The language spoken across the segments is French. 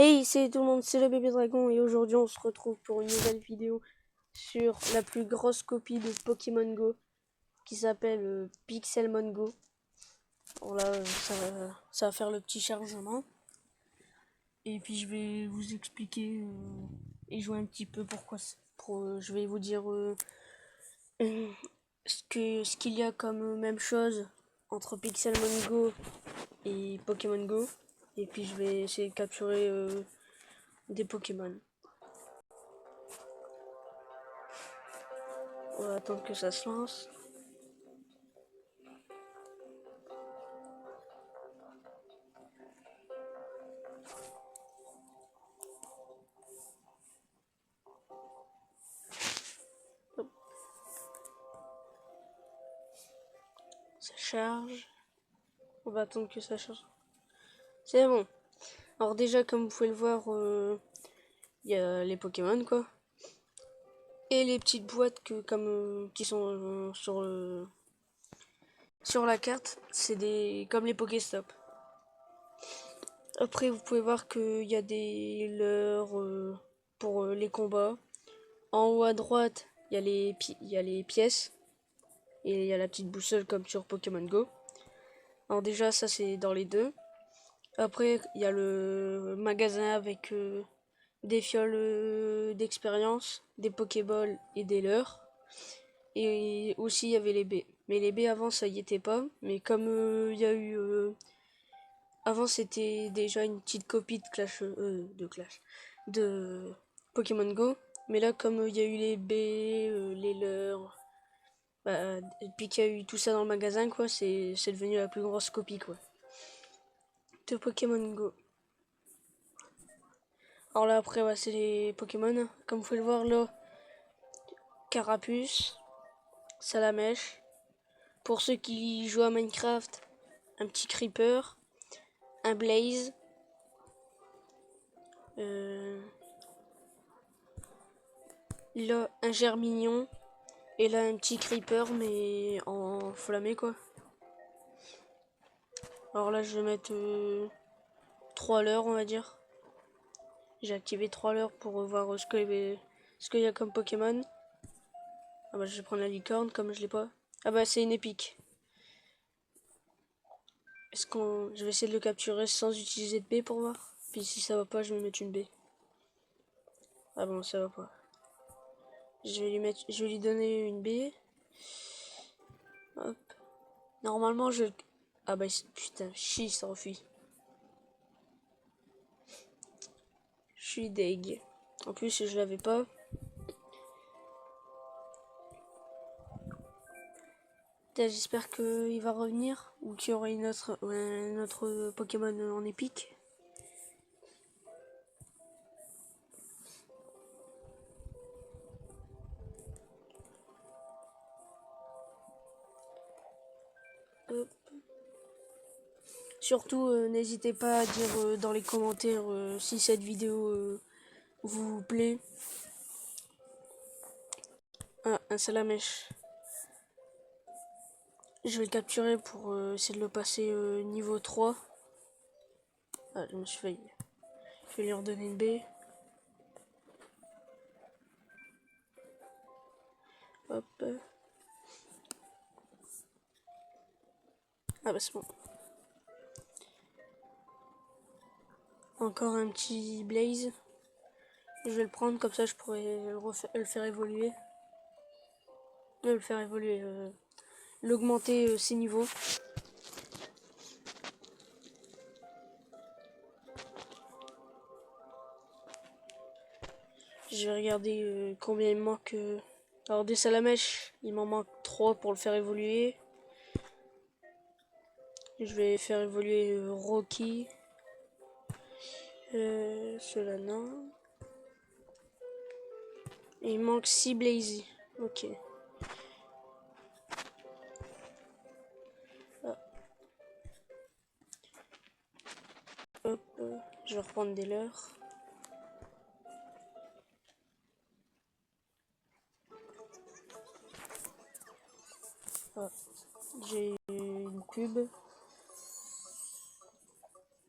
Hey, c'est tout le monde, c'est le bébé dragon et aujourd'hui on se retrouve pour une nouvelle vidéo sur la plus grosse copie de Pokémon Go qui s'appelle Pixelmon Go. Alors là, ça va faire le petit chargement et puis je vais vous expliquer et jouer un petit peu je vais vous dire ce qu'il y a comme même chose entre Pixelmon Go et Pokémon Go et puis je vais essayer de capturer des Pokémon. On va attendre que ça se lance. Ça charge. On va attendre que ça charge. C'est bon. Alors déjà, comme vous pouvez le voir, il y a les Pokémon quoi. Et les petites boîtes qui sont sur la carte, c'est des comme les Pokéstop. Après, vous pouvez voir qu'il y a des leurres pour les combats. En haut à droite, il y a les pièces. Et il y a la petite boussole comme sur Pokémon Go. Alors déjà, ça c'est dans les deux. Après, il y a le magasin avec des fioles d'expérience, des Pokéballs et des leurres. Et aussi, il y avait les baies. Mais les baies avant, ça y était pas. Mais comme il y a eu... avant, c'était déjà une petite copie de Pokémon Go. Mais là, comme il y a eu les baies, les leurres, et puis qu'il y a eu tout ça dans le magasin, quoi, c'est devenu la plus grosse copie, quoi, de Pokémon Go. Alors là, après, ouais, c'est les Pokémon. Comme vous pouvez le voir, là, Carapuce, Salamèche. Pour ceux qui jouent à Minecraft, un petit Creeper, un Blaze, là, un Germignon, et là, un petit Creeper, mais en flammé, quoi. Alors là, je vais mettre 3 leurres, on va dire. J'ai activé 3 leurres pour voir ce qu'il y a comme Pokémon. Ah bah, je vais prendre la licorne, comme je l'ai pas. Ah bah, c'est une épique. Je vais essayer de le capturer sans utiliser de baie pour voir. Puis si ça va pas, je vais mettre une baie. Ah bon, ça va pas. Je vais lui donner une baie. Hop. Normalement, ah bah, putain, chi, ça refuse. Je suis deg. En plus, je l'avais pas. J'espère qu'il va revenir. Ou qu'il y aura un autre Pokémon en épique. Hop. Surtout, n'hésitez pas à dire dans les commentaires si cette vidéo vous plaît. Ah, un Salamèche. Je vais le capturer pour essayer de le passer niveau 3. Ah, je me suis failli. Je vais lui redonner une baie. Hop. Ah bah c'est bon. Encore un petit Blaze. Je vais le prendre comme ça je pourrais le faire évoluer. Le faire évoluer. L'augmenter ses niveaux. Je vais regarder combien il me manque. Alors des Salamèches, il m'en manque 3 pour le faire évoluer. Je vais faire évoluer Rocky. Cela non. Et il manque 6 Blazy. Ok. Ah. Hop. Je vais reprendre des leurres. Ah. J'ai une pub.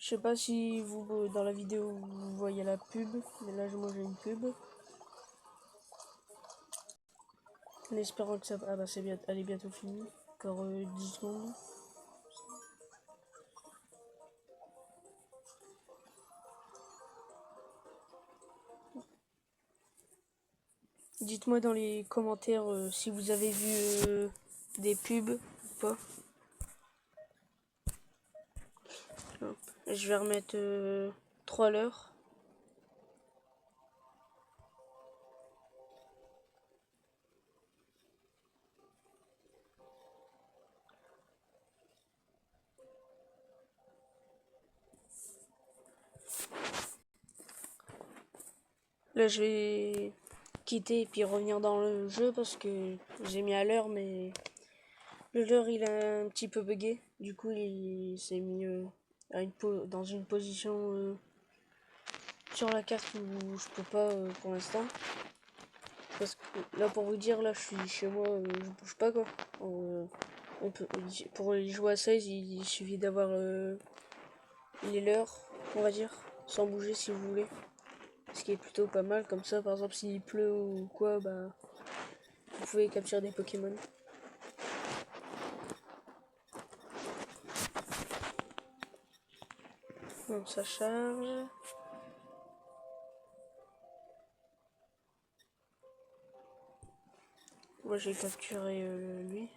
Je sais pas si vous, dans la vidéo, vous voyez la pub, mais là, moi, j'ai une pub. En espérant que ça... Ah bah, elle est bientôt finie. Encore 10 secondes. Dites-moi dans les commentaires si vous avez vu des pubs ou pas. Hop. Je vais remettre 3 leurres. Là, je vais quitter et puis revenir dans le jeu parce que j'ai mis à l'heure, mais le leurre il a un petit peu bugué. Du coup, il s'est mis dans une position sur la carte où je peux pas pour l'instant. Parce que là, pour vous dire, là, je suis chez moi, je bouge pas quoi. On peut, pour y jouer à 16, il suffit d'avoir les leurres, on va dire, sans bouger si vous voulez. Ce qui est plutôt pas mal, comme ça, par exemple, s'il pleut ou quoi, bah, vous pouvez capturer des Pokémon. Bon, ça charge. Moi, j'ai capturé lui.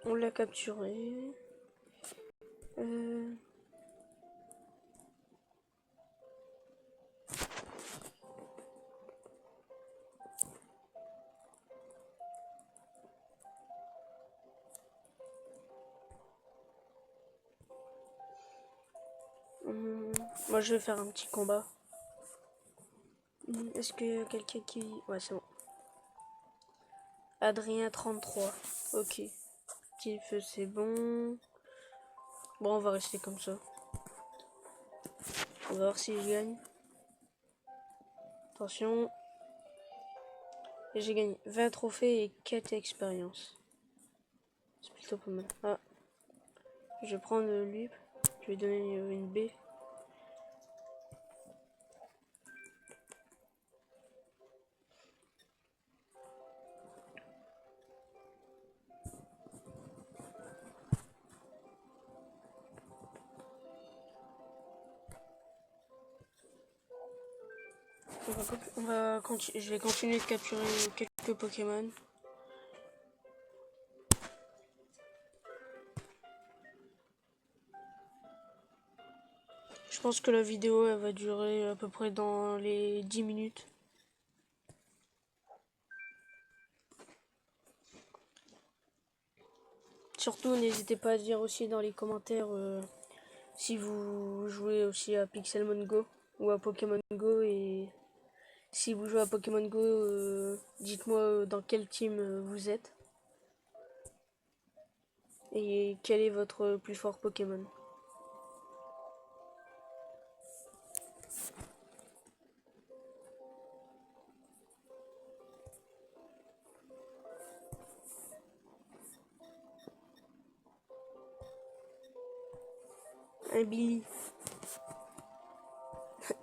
On l'a capturé. Moi, je vais faire un petit combat. Est-ce qu'il y a quelqu'un qui... Ouais, c'est bon. Adrien 33. Ok. Tiff, c'est bon. Bon, on va rester comme ça. On va voir si je gagne. Attention. Et j'ai gagné 20 trophées et 4 expériences. C'est plutôt pas mal. Ah. Je vais prendre lui. Je vais donner une B. Je vais continuer de capturer quelques Pokémon. Je pense que la vidéo elle va durer à peu près dans les 10 minutes. Surtout n'hésitez pas à dire aussi dans les commentaires si vous jouez aussi à Pixelmon Go ou à Pokémon Go, et si vous jouez à Pokémon Go, dites-moi dans quel team vous êtes et quel est votre plus fort Pokémon. Un Billy.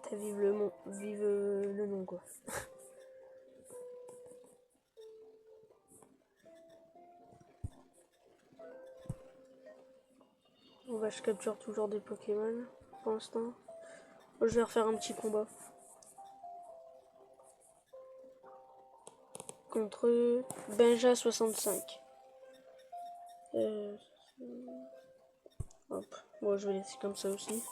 T'as vive le nom quoi. Je capture toujours des Pokémon pour l'instant. Je vais refaire un petit combat contre Benja 65. Hop, moi je vais laisser comme ça aussi.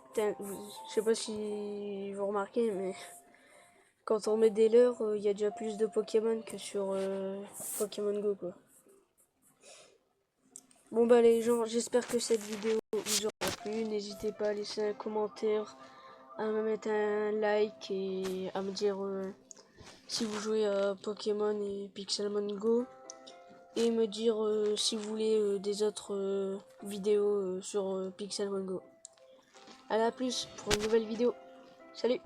Putain, je sais pas si vous remarquez, mais quand on met des leurres, il y a déjà plus de Pokémon que sur Pokémon Go quoi. Bon bah les gens, j'espère que cette vidéo vous aura plu. N'hésitez pas à laisser un commentaire, à me mettre un like et à me dire si vous jouez à Pokémon et Pixelmon Go. et me dire si vous voulez des autres vidéos sur Pixel Go. Allez, à plus pour une nouvelle vidéo. Salut!